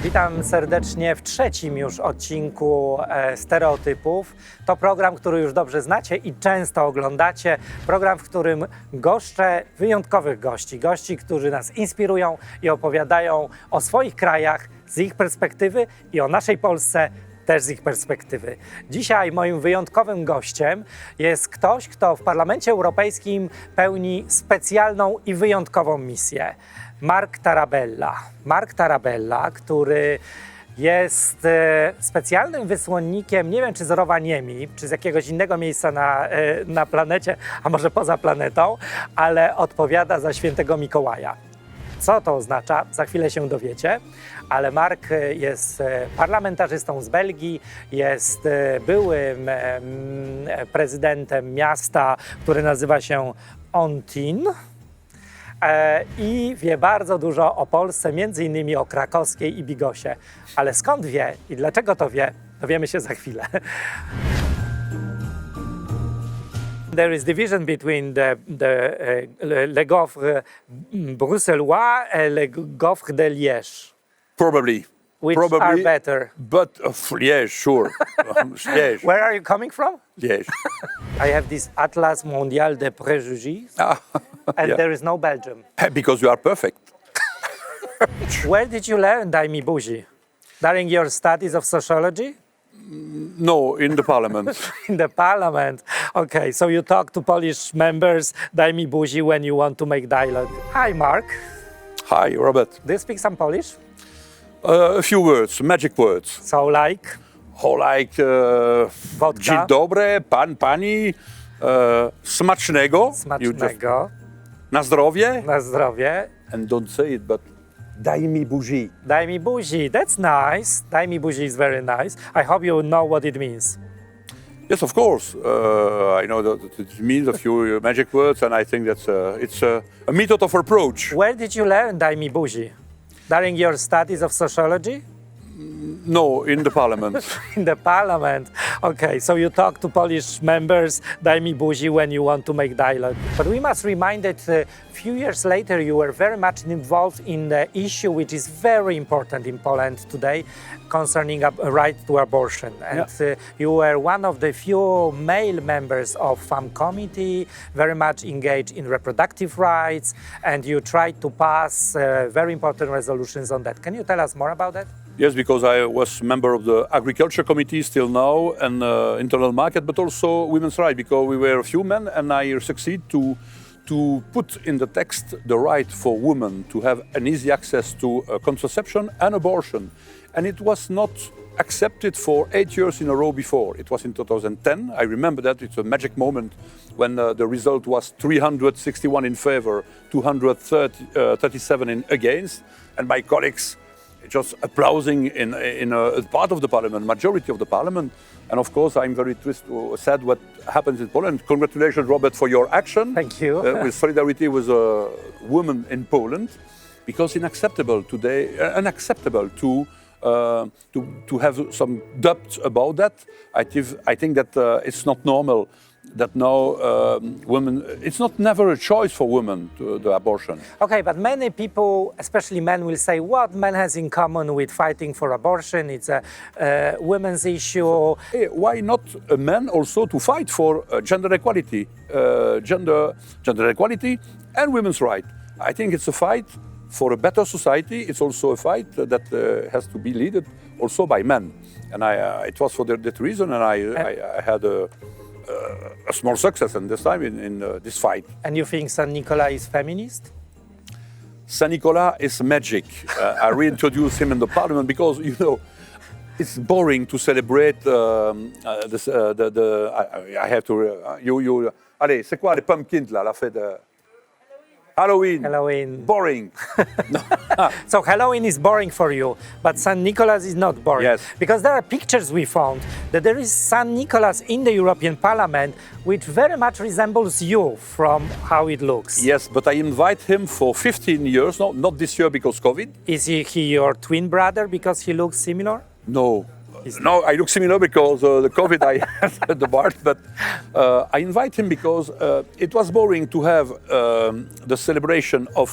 Witam serdecznie w trzecim już odcinku Stereotypów. To program, który już dobrze znacie i często oglądacie. Program, w którym goszczę wyjątkowych gości. Gości, którzy nas inspirują i opowiadają o swoich krajach z ich perspektywy i o naszej Polsce też z ich perspektywy. Dzisiaj moim wyjątkowym gościem jest ktoś, kto w Parlamencie Europejskim pełni specjalną i wyjątkową misję. Marca Tarabella. Marca Tarabella, który jest specjalnym wysłannikiem, nie wiem czy z Rowaniemi, czy z jakiegoś innego miejsca na planecie, a może poza planetą, ale odpowiada za świętego Mikołaja. Co to oznacza? Za chwilę się dowiecie, ale Marc jest parlamentarzystą z Belgii, jest byłym prezydentem miasta, które nazywa się Ontin. I wie bardzo dużo o Polsce, między innymi o krakowskiej i Bigosie. Ale skąd wie i dlaczego to wie, dowiemy się za chwilę. There is division between le gaufre bruxellois and le gaufre de Liège. Probably. Which are better? But Liège, sure. Liège. Where are you coming from? Liège. I have this Atlas Mondial des Préjugés, and yeah. there is no Belgium. Because you are perfect. Where did you learn Daj mi buzi? During your studies of sociology? No, in the parliament. In the parliament. Okay, so you talk to Polish members, Daj mi buzi, when you want to make dialogue. Hi, Mark. Hi, Robert. Do you speak some Polish? A few words, magic words. So like? Vodka. Dzień dobry, pan, pani, smacznego. Smacznego. Na zdrowie. Na zdrowie. And don't say it, but daj mi buzi. Daj mi buzi. That's nice. Daj mi buzi is very nice. I hope you know what it means. Yes, of course. I know that it means a few magic words, and I think that's it's a method of approach. Where did you learn Daj mi buzi? During your studies of sociology? No, in the parliament. In the parliament. Okay, so you talk to Polish members, Daj mi buzi, when you want to make dialogue. But we must remind that a few years later you were very much involved in the issue which is very important in Poland today, concerning a right to abortion. And you were one of the few male members of FAM committee, very much engaged in reproductive rights, and you tried to pass very important resolutions on that. Can you tell us more about that? Yes, because I was member of the Agriculture Committee still now, and Internal Market, but also Women's Rights, because we were a few men, and I succeed to put in the text the right for women to have an easy access to contraception and abortion. And it was not accepted for 8 years in a row before. It was in 2010. I remember that. It's a magic moment when the result was 361 in favor, 237 in against, and my colleagues just applauding in a part of the parliament, majority of the parliament. And of course, I'm very sad what happens in Poland. Congratulations, Robert, for your action. Thank you. With solidarity with women in Poland, because unacceptable to have some doubts about that. I think that it's not normal that now women, it's not never a choice for women to the abortion. Okay, but many people, especially men, will say, what man has in common with fighting for abortion? It's a women's issue. Hey, why not a man also to fight for gender equality, gender equality and women's right? I think it's a fight for a better society. It's also a fight that has to be led also by men. And it was for that reason, and I had a small success in this time in this fight. And you think Saint Nicola is feminist? Saint Nicola is magic. I reintroduced him in the parliament because, you know, it's boring to celebrate this. I have to. Allez, c'est quoi les pumpkins là, la fête de Halloween. Halloween. Boring. So Halloween is boring for you, but St. Nicholas is not boring. Yes. Because there are pictures we found that there is St. Nicholas in the European Parliament, which very much resembles you from how it looks. Yes, but I invite him for 15 years, no, not this year because COVID. Is he your twin brother because he looks similar? No. No, I look similar because the COVID I had the Bart, but I invite him because it was boring to have the celebration of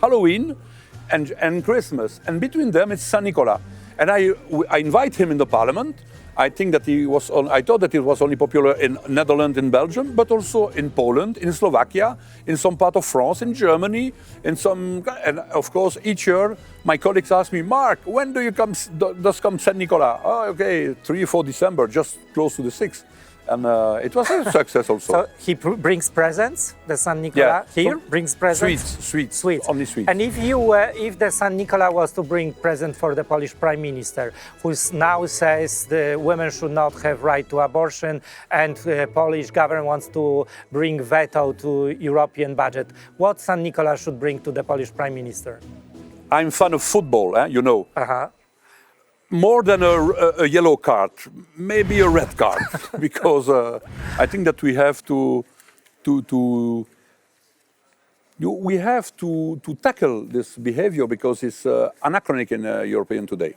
Halloween and Christmas. And between them, it's Saint Nicola. And I invite him in the parliament. I think that I thought that it was only popular in Netherlands and Belgium, but also in Poland, in Slovakia, in some part of France, in Germany, and of course each year my colleagues ask me, Mark, when does come Saint Nicola? Oh, okay, 3 or 4 December, just close to the 6th. And it was a success also. So he brings presents, the San Nicola here brings presents? Sweets, only sweets. And if the San Nicola was to bring present for the Polish Prime Minister, who now says the women should not have right to abortion and the Polish government wants to bring veto to European budget, what San Nicola should bring to the Polish Prime Minister? I'm fan of football, you know. Uh-huh. More than a yellow card, maybe a red card, because I think that we have to tackle this behavior because it's anachronic in European today.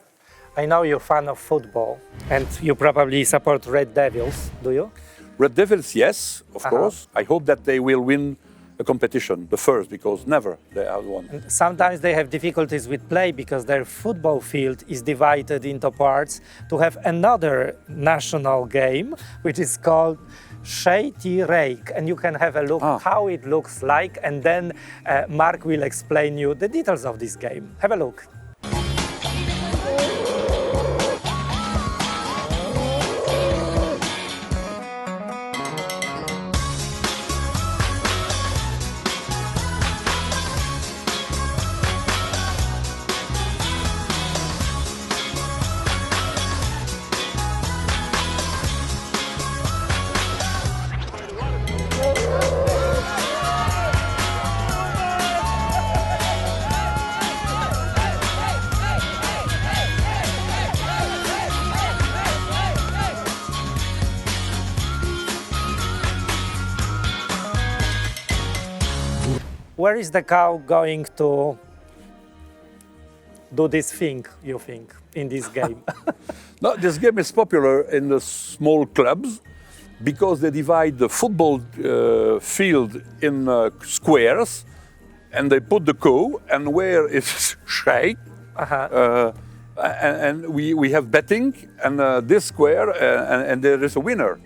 I know you're a fan of football and you probably support Red Devils, do you? Red Devils, yes, of course. I hope that they will win a competition, the first, because never they have won. And sometimes they have difficulties with play because their football field is divided into parts to have another national game, which is called trzeci, and you can have a look how it looks like, and then Mark will explain you the details of this game. Have a look. Where is the cow going to do this thing, you think, in this game? No, this game is popular in the small clubs because they divide the football field in squares and they put the cow, and where is Schei. And we have betting, and this square, and there is a winner.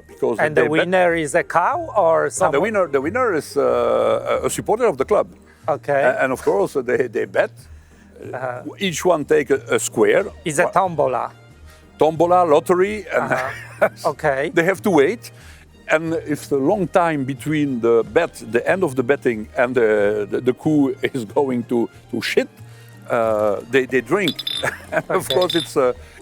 Because and the winner is a cow or someone? No, the winner is a supporter of the club. Okay. And of course they bet. Each one take a square. It's a tombola. Tombola, lottery, and okay. they have to wait. And if the long time between the bet, the end of the betting, and the cow is going to shit, they drink. Of course,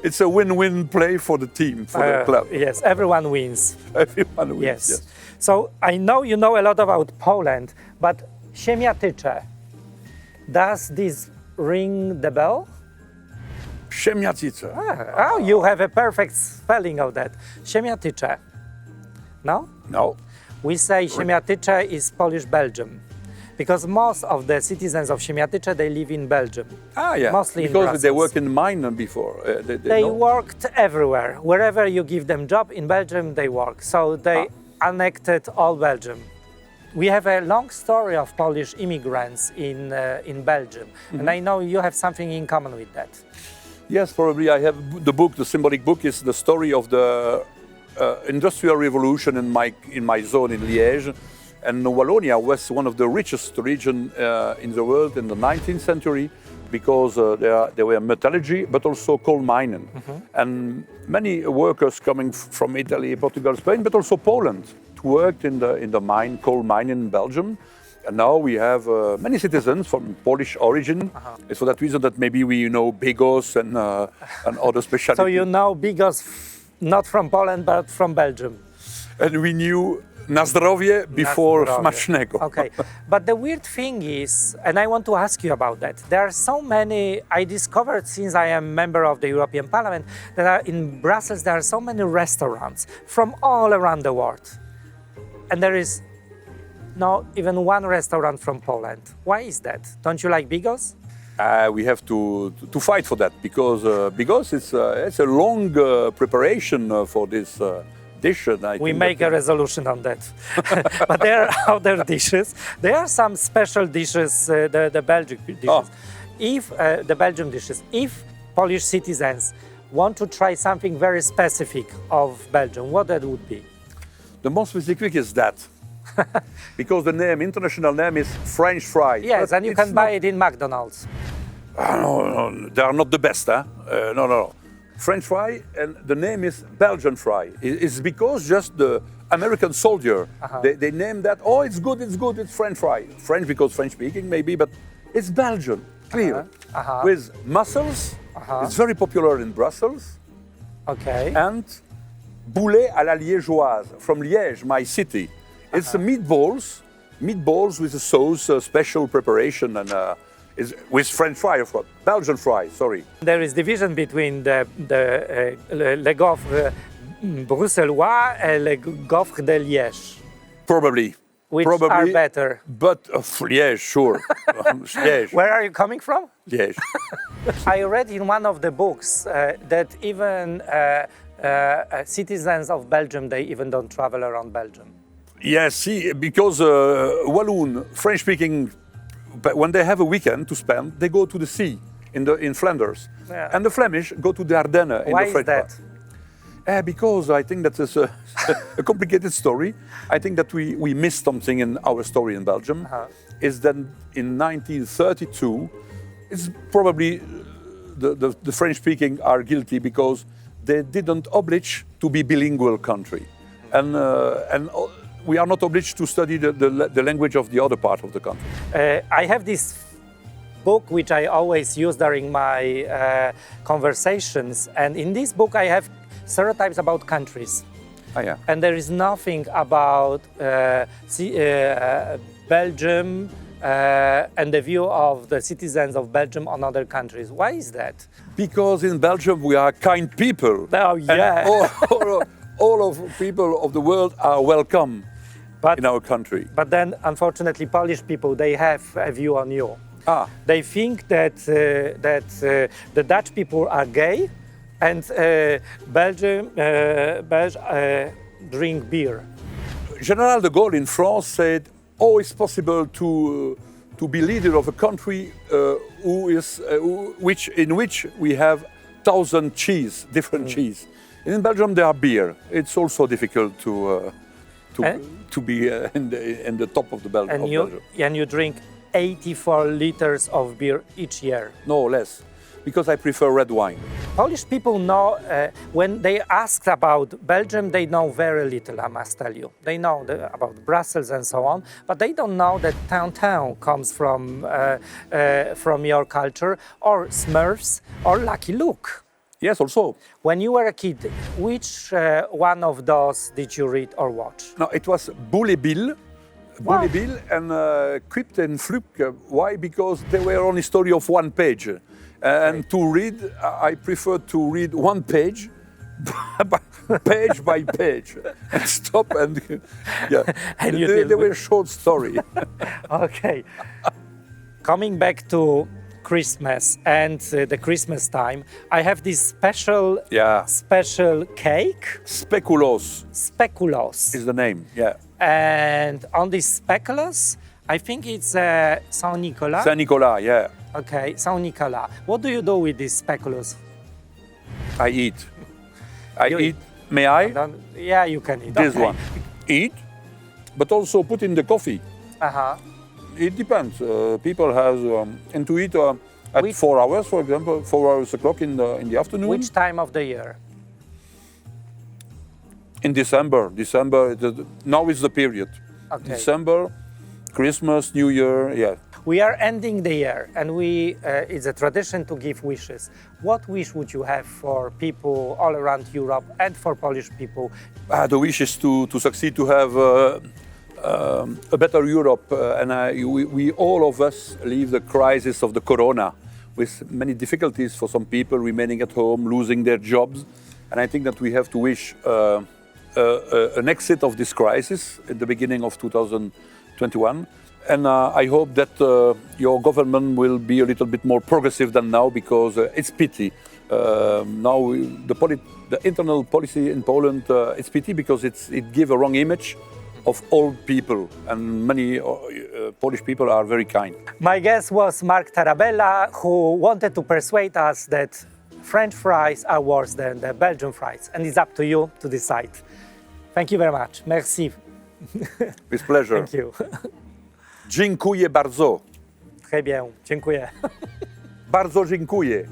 it's a win-win play for the team, for the club. Yes, everyone wins. Everyone wins. Yes. So I know you know a lot about Poland, but Siemiatycze, does this ring the bell? Siemiatycze. Oh, you have a perfect spelling of that. Siemiatycze. No? No. We say Siemiatycze is Polish Belgium. Because most of the citizens of Siemiatycze, they live in Belgium. Yeah. Mostly in because Brussels. they worked in mine before. They worked everywhere. Wherever you give them job in Belgium, they work. So they annexed all Belgium. We have a long story of Polish immigrants in Belgium. And I know you have something in common with that. Yes, probably. I have the book, the symbolic book, is the story of the industrial revolution in my zone in Liège. And Wallonia was one of the richest regions in the world in the 19th century because there were metallurgy, but also coal mining. And many workers coming from Italy, Portugal, Spain, but also Poland worked in the mine, coal mine in Belgium. And now we have many citizens from Polish origin. It's for that reason that maybe we know bigos and other specialties. So you know bigos not from Poland, but from Belgium. And we knew na zdrowie before smacznego. Okay, but the weird thing is, and I want to ask you about that, there are so many, I discovered since I am a member of the European Parliament, that in Brussels there are so many restaurants from all around the world. And there is not even one restaurant from Poland. Why is that? Don't you like bigos? We have to fight for that because bigos it's a long preparation for this dish. And I We think make a that- resolution on that. But there are other dishes. There are some special dishes, the Belgian dishes. Oh. If the Belgian dishes, if Polish citizens want to try something very specific of Belgium, what that would be? The most specific is that. Because the name, international name is French fry. Yes, But and you it's can buy not- it in McDonald's. No, they are not the best, huh? No. French fry, and the name is Belgian fry. It's because just the American soldier, they named that, oh, it's good, it's French fry. French because French speaking maybe, but it's Belgian, clear. With mussels, it's very popular in Brussels, Okay. and boulet à la liégeoise, from Liège, my city. It's meatballs with a sauce, a special preparation, and is with French fry, of course. Belgian fry, sorry. There is division between le gaufre bruxellois and le gaufre de Liège. Probably. Which Probably, are better? But Liège, sure. Liège. Where are you coming from? Liège. I read in one of the books that even citizens of Belgium, they even don't travel around Belgium. Yes, see, because Walloon, French-speaking, but when they have a weekend to spend, they go to the sea in Flanders. Yeah. And the Flemish go to the Ardennes in Why the is French that? part. Because I think that is a complicated story. I think that we missed something in our story in Belgium. Is that in 1932, it's probably the French-speaking are guilty because they didn't oblige to be bilingual country, and we are not obliged to study the language of the other part of the country. I have this book which I always use during my conversations, and in this book I have stereotypes about countries. Ah, yeah. And there is nothing about Belgium and the view of the citizens of Belgium on other countries. Why is that? Because in Belgium we are kind people. Oh, And yeah. all of people of the world are welcome But, in our country. but then, unfortunately, Polish people, they have a view on you. Ah, They think that, the Dutch people are gay and Belgium drink beer. General de Gaulle in France said, "Oh, it's possible to be leader of a country in which we have 1,000 cheese, different cheese. And in Belgium there are beer. It's also difficult to be in the top of the Belgium. And you drink 84 liters of beer each year. No less, because I prefer red wine. Polish people know, when they ask about Belgium, they know very little, I must tell you. They know about Brussels and so on, but they don't know that Town comes from your culture, or Smurfs, or Lucky Luke. Yes, also. When you were a kid, which one of those did you read or watch? No, it was Bill. Bill and Crypt and Fluk. Why? Because they were only story of one page. And to read, I prefer to read one page, page by page, and stop and yeah. And you they did. were short story. Okay. Coming back to Christmas and the Christmas time, I have this special cake. Speculoos Speculoos. is the name. Yeah. And on this speculoos, I think it's Saint Nicolas. Saint Nicolas. Yeah. Okay, Saint Nicolas. What do you do with this speculoos? I eat. You eat. May I? Yeah, you can eat. This Okay. one. Eat, but also put in the coffee. Uh-huh. It depends. People have and to eat at 4 hours, for example, 4 hours o'clock in the afternoon. Which time of the year? In December. Now is the period. Okay. December, Christmas, New Year. Yeah. We are ending the year, and it's a tradition to give wishes. What wish would you have for people all around Europe and for Polish people? The wish is to succeed, to have a better Europe, and we all of us leave the crisis of the corona with many difficulties for some people remaining at home, losing their jobs, and I think that we have to wish an exit of this crisis at the beginning of 2021. And I hope that your government will be a little bit more progressive than now, because it's pity Now the internal policy in Poland, it's pity because it gives a wrong image of old people, and many Polish people are very kind. My guest was Marca Tarabella, who wanted to persuade us that French fries are worse than the Belgian fries, and it's up to you to decide. Thank you very much. Merci. With pleasure. Thank you. Dziękuję bardzo. Très bien. Dziękuję. Bardzo dziękuję.